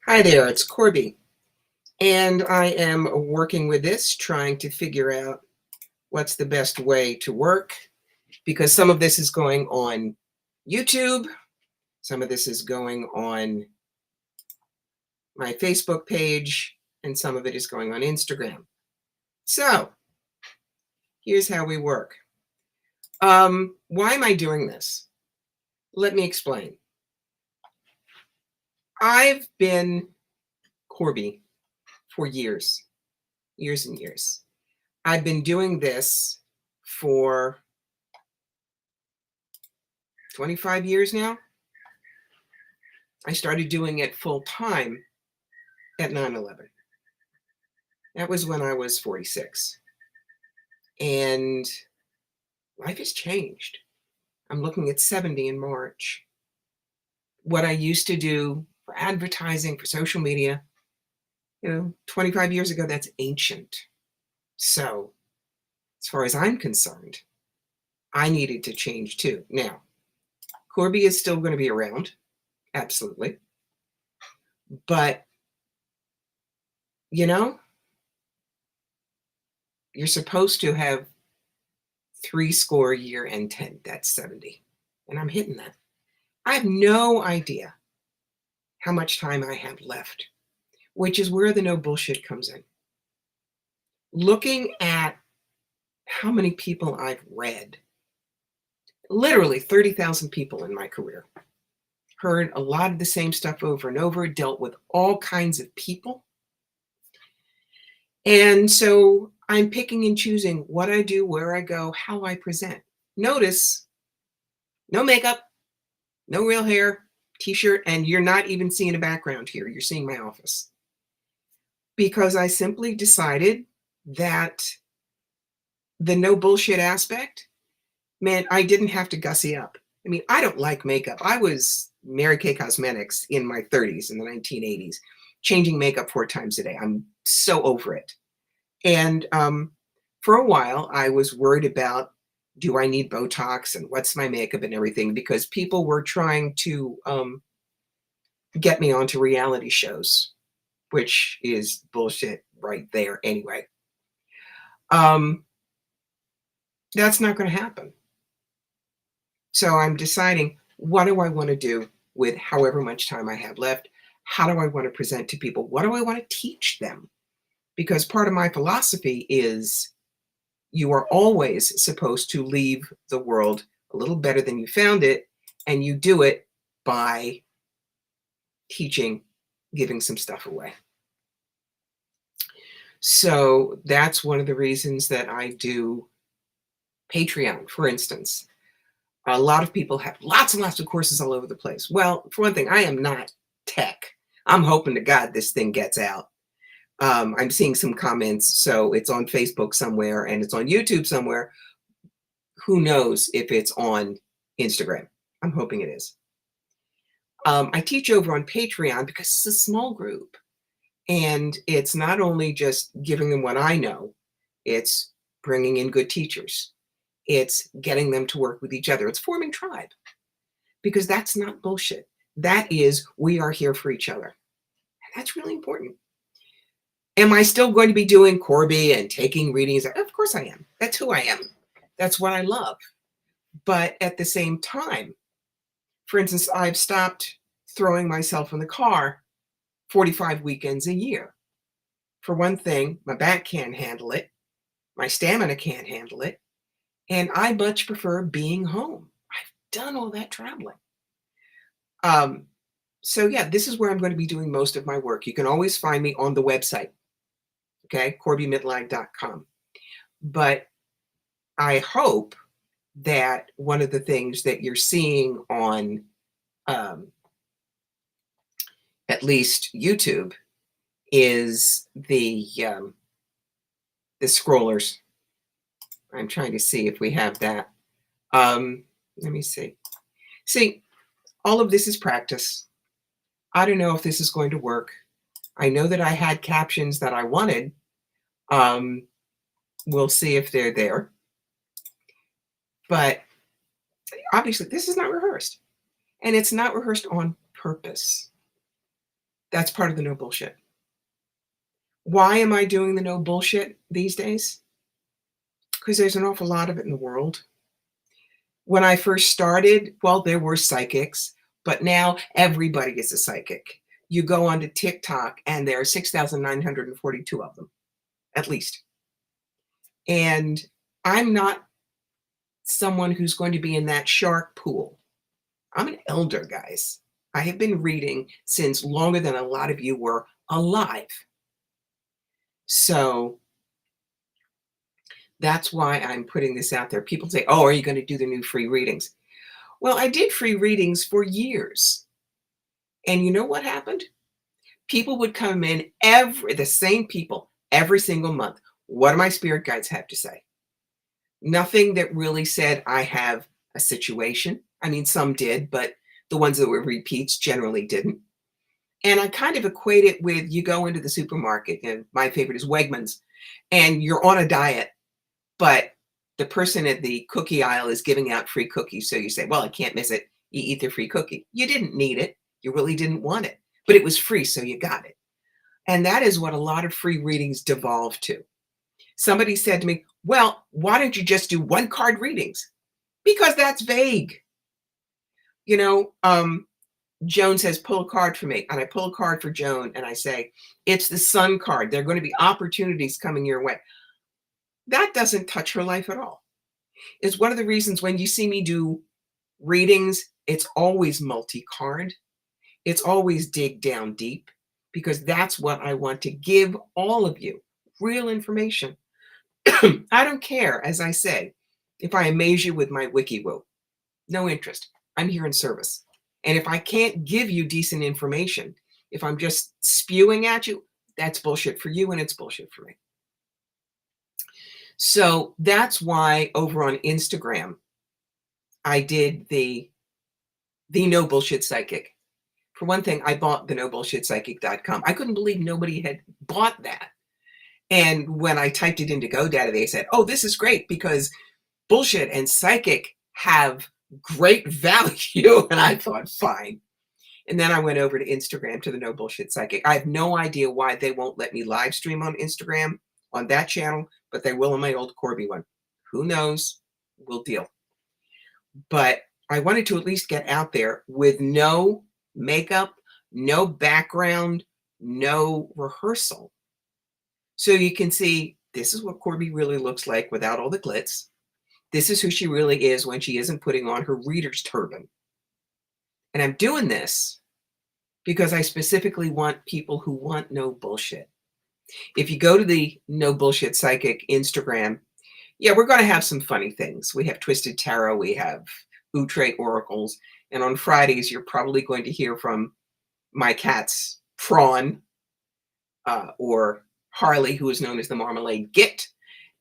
Hi there, it's Corby, and I am working with this, trying to figure out what's the best way to work because some of this is going on YouTube, some of this is going on my Facebook page, and some of it is going on Instagram. So here's how we work. Why am I doing this? Let me explain. I've been Corby for years, years and years. I've been doing this for 25 years now. I started doing it full time at 9/11. That was when I was 46. And life has changed. I'm looking at 70 in March. What I used to do for advertising, for social media, 25 years ago, that's ancient. So, as far as I'm concerned, I needed to change too. Now, Corby is still going to be around, absolutely. But, you know, you're supposed to have 3 score year and 10. That's 70. And I'm hitting that. I have no idea how much time I have left, which is where the no bullshit comes in. Looking at how many people I've read, literally 30,000 people in my career, heard a lot of the same stuff over and over, dealt with all kinds of people. And so I'm picking and choosing what I do, where I go, how I present. Notice no makeup, no real hair, t-shirt, and you're not even seeing a background here. You're seeing my office. Because I simply decided that the no bullshit aspect meant I didn't have to gussy up. I mean, I don't like makeup. I was Mary Kay Cosmetics in my 30s, in the 1980s, changing makeup 4 times a day. I'm so over it. And for a while, I was worried about, do I need Botox and what's my makeup and everything? Because people were trying to get me onto reality shows, which is bullshit right there anyway. That's not going to happen. So I'm deciding, what do I want to do with however much time I have left? How do I want to present to people? What do I want to teach them? Because part of my philosophy is you are always supposed to leave the world a little better than you found it, and you do it by teaching, giving some stuff away. So that's one of the reasons that I do Patreon, for instance. A lot of people have lots and lots of courses all over the place. Well, for one thing, I am not tech. I'm hoping to God this thing gets out. I'm seeing some comments, so it's on Facebook somewhere and it's on YouTube somewhere. Who knows if it's on Instagram? I'm hoping it is. I teach over on Patreon because it's a small group. And it's not only just giving them what I know, it's bringing in good teachers. It's getting them to work with each other. It's forming tribe, because that's not bullshit. That is, we are here for each other. And that's really important. Am I still going to be doing Corby and taking readings? Of course I am. That's who I am. That's what I love. But at the same time, for instance, I've stopped throwing myself in the car 45 weekends a year. For one thing, my back can't handle it. My stamina can't handle it. And I much prefer being home. I've done all that traveling. So yeah, this is where I'm going to be doing most of my work. You can always find me on the website, okay, CorbyMidline.com. But I hope that one of the things that you're seeing on at least YouTube is the scrollers. I'm trying to see if we have that. Let me see. See, all of this is practice. I don't know if this is going to work. I know that I had captions that I wanted. We'll see if they're there. But obviously, this is not rehearsed. And it's not rehearsed on purpose. That's part of the no bullshit. Why am I doing the no bullshit these days? Because there's an awful lot of it in the world. When I first started, well, there were psychics, but now everybody is a psychic. You go onto TikTok and there are 6,942 of them, at least. And I'm not someone who's going to be in that shark pool. I'm an elder, guys. I have been reading since longer than a lot of you were alive. So that's why I'm putting this out there. People say, oh, are you going to do the new free readings? Well, I did free readings for years. And you know what happened? People would come in, the same people, every single month. What do my spirit guides have to say? Nothing that really said I have a situation. I mean, some did, but the ones that were repeats generally didn't. And I kind of equate it with you go into the supermarket, and my favorite is Wegmans, and you're on a diet, but the person at the cookie aisle is giving out free cookies. So you say, well, I can't miss it. You eat the free cookie. You didn't need it. You really didn't want it, but it was free, so you got it. And that is what a lot of free readings devolve to. Somebody said to me, well, why don't you just do one card readings? Because that's vague. You know, Joan says, pull a card for me. And I pull a card for Joan and I say, it's the sun card. There are going to be opportunities coming your way. That doesn't touch her life at all. It's one of the reasons when you see me do readings, it's always multi-card. It's always dig down deep, because that's what I want to give all of you, real information. I don't care, as I say, if I amaze you with my wiki woo. No interest. I'm here in service. And if I can't give you decent information, if I'm just spewing at you, that's bullshit for you and it's bullshit for me. So that's why over on Instagram, I did the No Bullshit Psychic. For one thing, I bought the nobullshitpsychic.com. I couldn't believe nobody had bought that. And when I typed it into GoDaddy, they said, oh, this is great because bullshit and psychic have great value. And I thought, fine. And then I went over to Instagram to the No Bullshit Psychic. I have no idea why they won't let me live stream on Instagram on that channel, but they will on my old Cobie one. Who knows? We'll deal. But I wanted to at least get out there with no makeup, no background, no rehearsal. So you can see this is what Cobie really looks like without all the glitz. This is who she really is when she isn't putting on her reader's turban. And I'm doing this because I specifically want people who want no bullshit. If you go to the No Bullshit Psychic Instagram, yeah, we're going to have some funny things. We have Twisted Tarot, we have Outre Oracles, and on Fridays, you're probably going to hear from my cats, Prawn, or Harley, who is known as the Marmalade Git.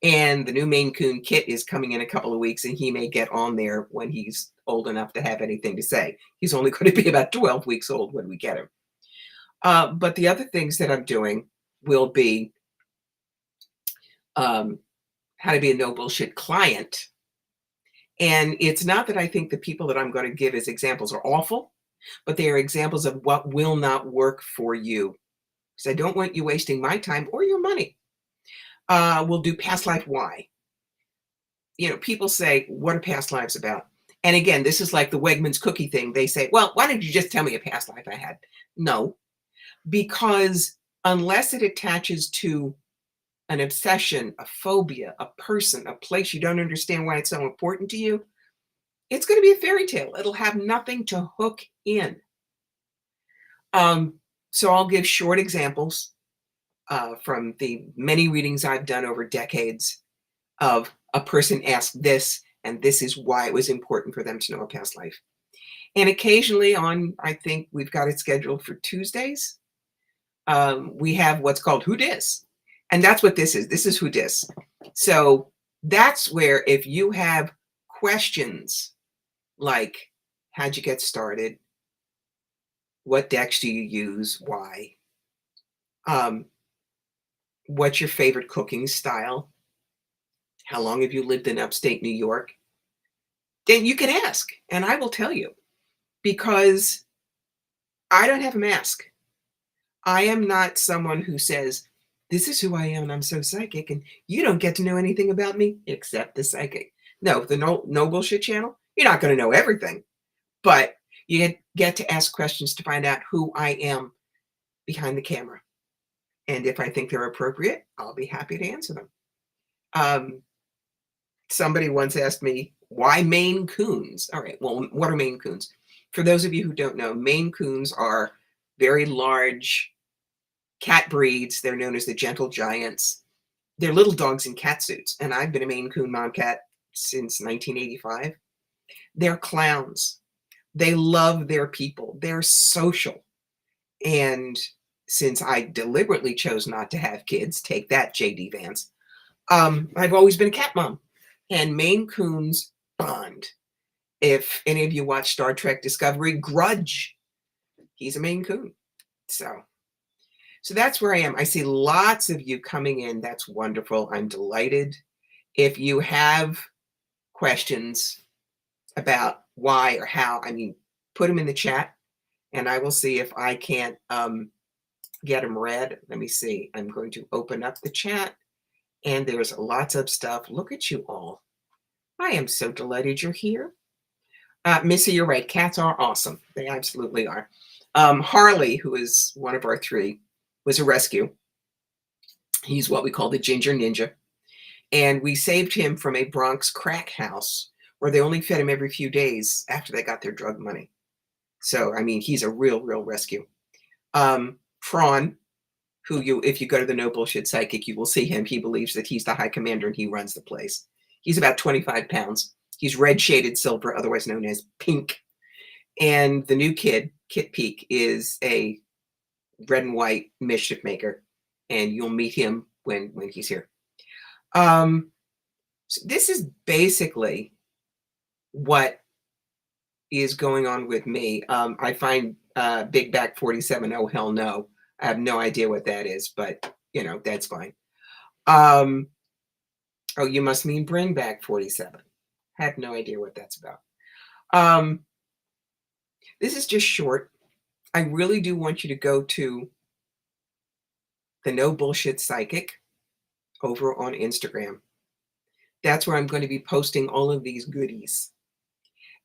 And the new Maine Coon Kit is coming in a couple of weeks, and he may get on there when he's old enough to have anything to say. He's only going to be about 12 weeks old when we get him. But the other things that I'm doing will be how to be a no bullshit client. And it's not that I think the people that I'm going to give as examples are awful, but they are examples of what will not work for you. Because I don't want you wasting my time or your money. We'll do past life why. You know, people say, what are past lives about? And again, this is like the Wegmans cookie thing. They say, well, why don't you just tell me a past life I had? No, because unless it attaches to an obsession, a phobia, a person, a place you don't understand why it's so important to you, it's going to be a fairy tale. It'll have nothing to hook in. So I'll give short examples from the many readings I've done over decades of a person asked this, and this is why it was important for them to know a past life. And occasionally I think we've got it scheduled for Tuesdays, we have what's called Who Dis? And that's what this is. This is Who Dis? So that's where if you have questions like, how'd you get started? What decks do you use? Why? What's your favorite cooking style? How long have you lived in upstate New York? Then you can ask, and I will tell you, because I don't have a mask. I am not someone who says, "This is who I am, and I'm so psychic, and you don't get to know anything about me except the psychic." No, the no bullshit channel, you're not gonna know everything, but you get to ask questions to find out who I am behind the camera. And if I think they're appropriate, I'll be happy to answer them. Um, Somebody once asked me, why Maine Coons? All right, well, what are Maine Coons? For those of you who don't know, Maine Coons are very large cat breeds. They're known as the gentle giants. They're little dogs in cat suits, and I've been a Maine Coon mom cat since 1985. They're clowns. They love their people. They're social. And since I deliberately chose not to have kids, take that, JD Vance, I've always been a cat mom. And Maine Coons bond. If any of you watch Star Trek Discovery, Grudge, he's a Maine Coon. So that's where I am. I see lots of you coming in. That's wonderful. I'm delighted. If you have questions about why or how, I mean, put them in the chat and I will see if I can't get them read. Let me see. I'm going to open up the chat and there's lots of stuff. Look at you all. I am so delighted you're here. Missy, you're right. Cats are awesome. They absolutely are. Harley, who is one of our three, was a rescue. He's what we call the Ginger Ninja. And we saved him from a Bronx crack house where they only fed him every few days after they got their drug money. So, I mean, he's a real rescue. Prawn, who if you go to the No Bullshit Psychic, you will see him. He believes that he's the high commander and he runs the place. He's about 25 pounds. He's red shaded silver, otherwise known as pink. And the new kid, Kit Peak, is a red and white mischief maker. And you'll meet him when he's here. So this is basically what is going on with me. I find Big Back 47, oh hell no. I have no idea what that is, but you know, that's fine. Oh, you must mean Bring Back 47. I have no idea what that's about. This is just short. I really do want you to go to the No Bullshit Psychic over on Instagram. That's where I'm going to be posting all of these goodies.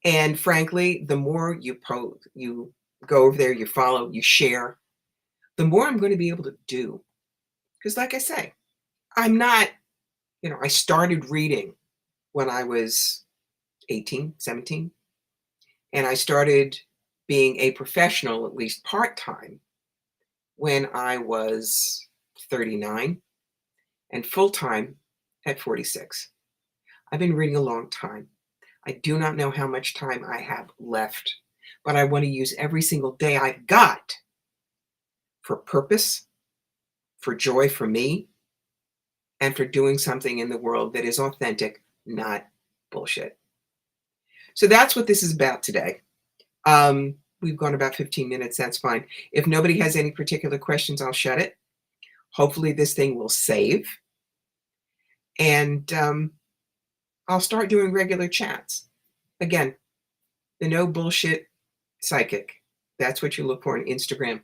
And frankly, the more you post, you go over there, you follow, you share, the more I'm going to be able to do. Because like I say, I'm not, you know, I started reading when I was 18, 17. And I started being a professional, at least part-time, when I was 39 and full-time at 46. I've been reading a long time. I do not know how much time I have left, but I want to use every single day I've got for purpose, for joy for me, and for doing something in the world that is authentic, not bullshit. So that's what this is about today. We've gone about 15 minutes. That's fine. If nobody has any particular questions, I'll shut it. Hopefully this thing will save. And I'll start doing regular chats. Again, the No Bullshit Psychic. That's what you look for on Instagram.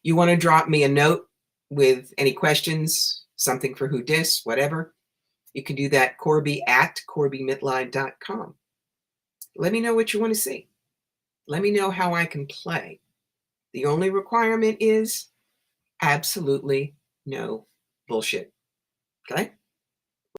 You want to drop me a note with any questions, something for who dis, whatever. You can do that, Cobie at CobieMitline.com. Let me know what you want to see. Let me know how I can play. The only requirement is absolutely no bullshit. Okay?